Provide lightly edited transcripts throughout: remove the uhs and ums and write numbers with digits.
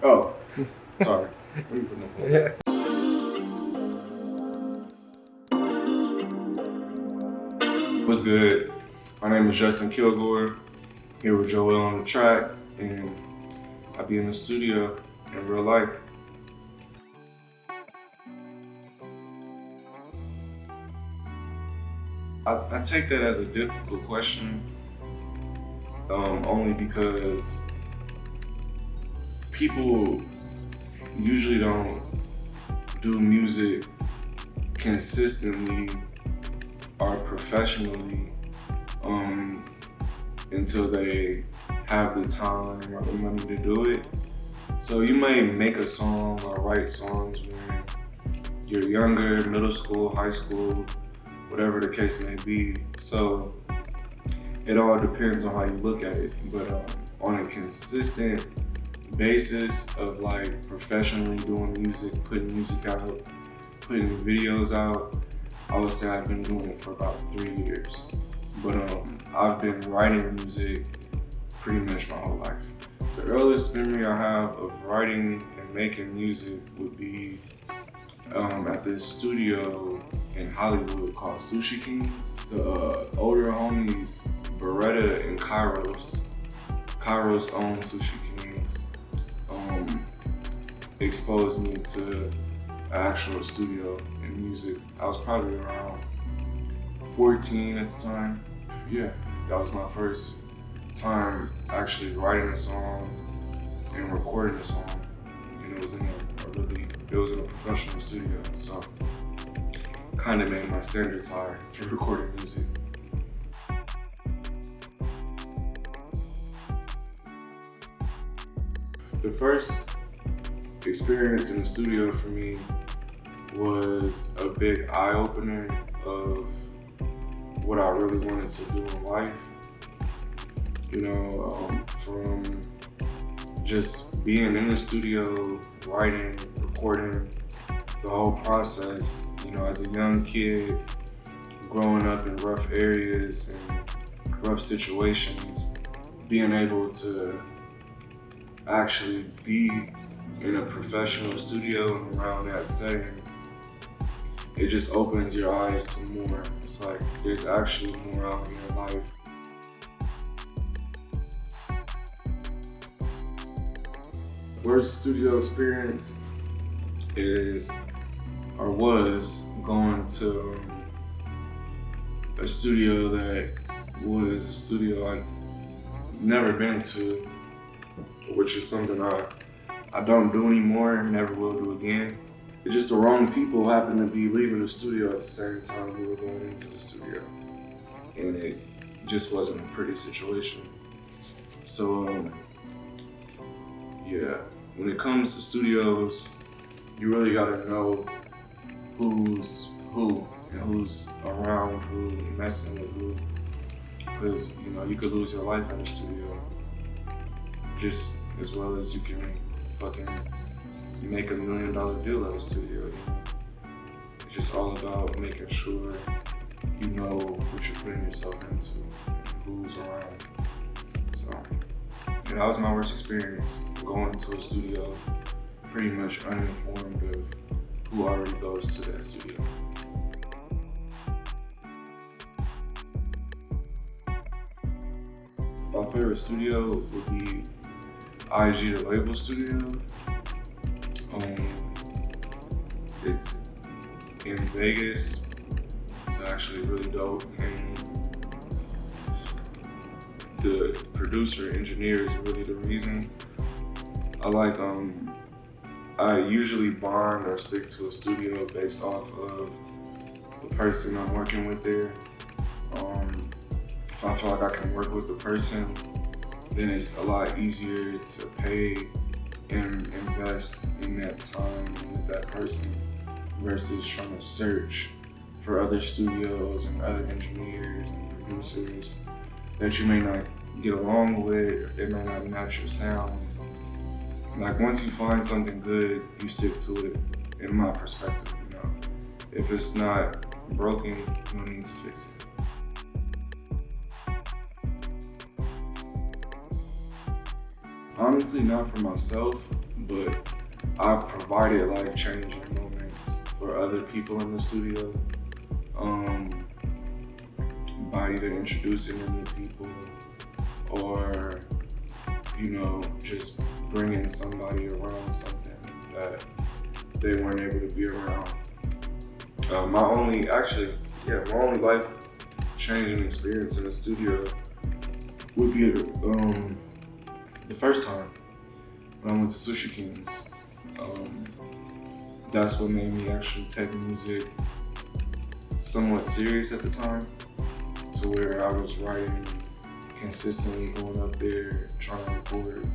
Oh, sorry. Let me put my phone down. What's good? My name is Justen Kilgore, here with Joel on the track, and I'll be in the studio in real life. I take that as a difficult question, only because people usually don't do music consistently or professionally until they have the time or the money to do it. So you may make a song or write songs when you're younger, middle school, high school, whatever the case may be. So it all depends on how you look at it. But on a consistent basis of like professionally doing music, putting music out, putting videos out, I would say I've been doing it for about 3 years. But I've been writing music pretty much my whole life. The earliest memory I have of writing and making music would be at this studio in Hollywood called Sushi Kings. The older homies, Beretta and Kairos owned Sushi Kings, exposed me to an actual studio in music. I was probably around 14 at the time. Yeah, that was my first time actually writing a song and recording a song. And it was in a professional studio, so kind of made my standards high for recording music. The first experience in the studio for me was a big eye-opener of what I really wanted to do in life. You know, from just being in the studio, writing, recording, the whole process, you know, as a young kid, growing up in rough areas and rough situations, being able to actually be in a professional studio and around that setting, it just opens your eyes to more. It's like there's actually more out here in life. Worst studio experience was going to a studio that was a studio I'd never been to, which is something I don't do anymore and never will do again. It's just the wrong people happened to be leaving the studio at the same time we were going into the studio. And it just wasn't a pretty situation. So, yeah, when it comes to studios, you really gotta know who's who and who's around who and messing with who. Because, you know, you could lose your life in the studio just as well as you can fucking make $1 million deal at a studio. It's just all about making sure you know what you're putting yourself into and who's around. So, and that was my worst experience, going to a studio pretty much uninformed of who already goes to that studio. My favorite studio would be IG the Label Studio. It's in Vegas. It's actually really dope, and the producer engineer is really the reason. I usually bond or stick to a studio based off of the person I'm working with there. If I feel like I can work with the person, then it's a lot easier to pay and invest in that time with that person versus trying to search for other studios and other engineers and producers that you may not get along with, they may not match your sound. Like, once you find something good, you stick to it, in my perspective, you know. If it's not broken, you don't need to fix it. Honestly, not for myself, but I've provided life-changing moments for other people in the studio by either introducing them to people or, just bringing somebody around something that they weren't able to be around. My only life-changing experience in the studio would be the first time when I went to Sushi Kings. That's what made me actually take music somewhat serious at the time, to where I was writing consistently, going up there, trying to record.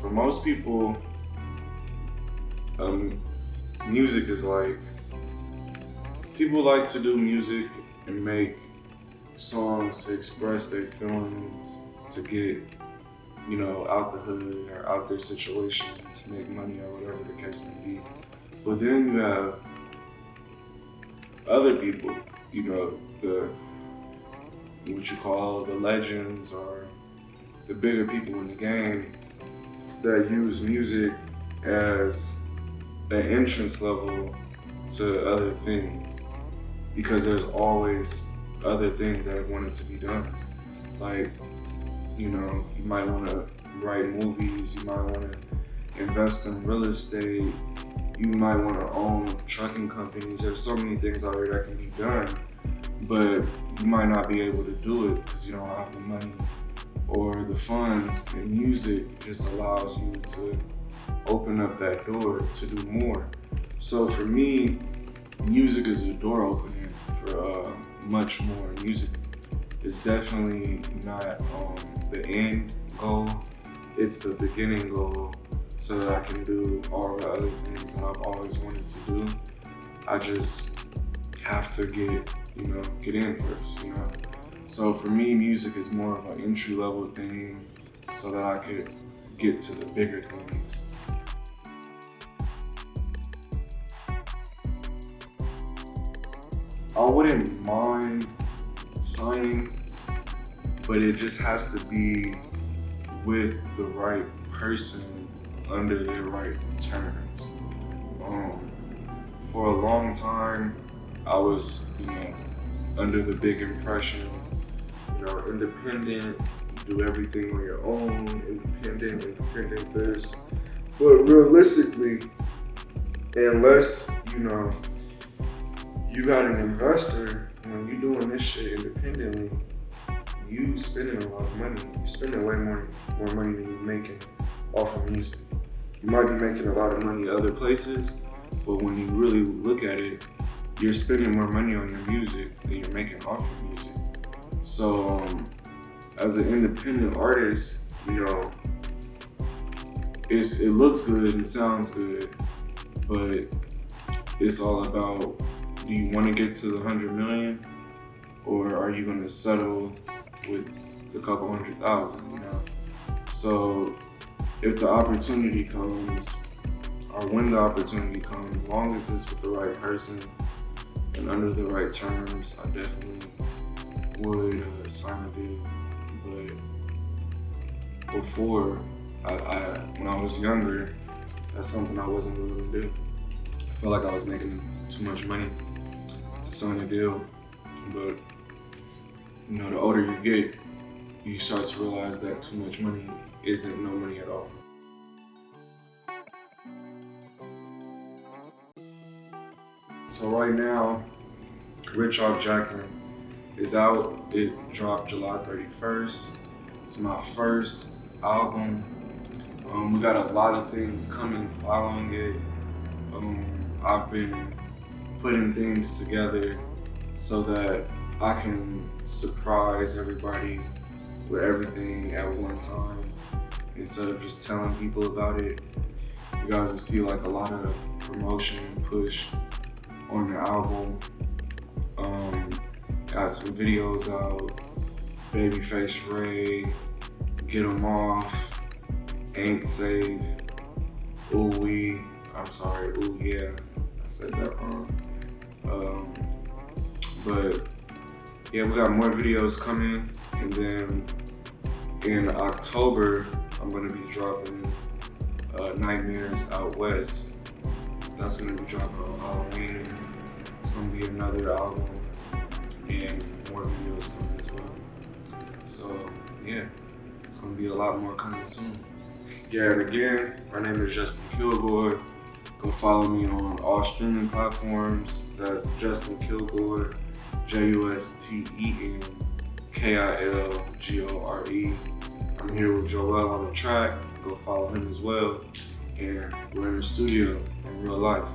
For most people, music is like, people like to do music and make songs to express their feelings, to get, out the hood or out their situation, to make money or whatever the case may be. But then you have other people, what you call the legends or the bigger people in the game, that use music as an entrance level to other things, because there's always other things that have wanted to be done. Like, you might want to write movies, you might want to invest in real estate, you might want to own trucking companies. There's so many things out there that can be done, but you might not be able to do it because you don't have the money or the funds. And music just allows you to open up that door to do more. So for me, music is a door opener for much more. Music is definitely not the end goal, it's the beginning goal, so that I can do all the other things that I've always wanted to do. I just have to get in first, So for me, music is more of an entry level thing so that I could get to the bigger things. I wouldn't mind signing, but it just has to be with the right person under their right terms. For a long time, I was, under the big impression, independent, do everything on your own, independent this. But realistically, unless, you got an investor, when you're doing this shit independently, you spending a lot of money. You're spending way more money than you're making off of music. You might be making a lot of money other places, but when you really look at it, you're spending more money on your music than you're making off of music. So, as an independent artist, it looks good and sounds good, but it's all about, do you want to get to the 100 million, or are you going to settle with a couple 100,000, So if the opportunity comes, or when the opportunity comes, as long as it's with the right person and under the right terms, I definitely would sign a deal. But before, when I was younger, that's something I wasn't willing to do. I felt like I was making too much money to sign a deal. But the older you get, you start to realize that too much money isn't no money at all. So right now, Rich Off Jackn is out. It dropped July 31st. It's my first album. We got a lot of things coming following it. I've been putting things together so that I can surprise everybody with everything at one time, instead of just telling people about it. You guys will see like a lot of promotion and push on the album. Got some videos out, Babyface Ray, Get 'Em Off, Ain't Safe, Ooh Yeah, I said that wrong. But yeah, we got more videos coming, and then in October, I'm gonna be dropping Nightmares Out West. That's gonna be dropping on Halloween. It's gonna be another album and more videos coming as well. So yeah, it's gonna be a lot more coming soon. Yeah, and again, my name is Justen Kilgore. Go follow me on all streaming platforms. That's Justen Kilgore, JUSTEN KILGORE. I'm here with Joel on the track. Go follow him as well. And we're in the studio in real life.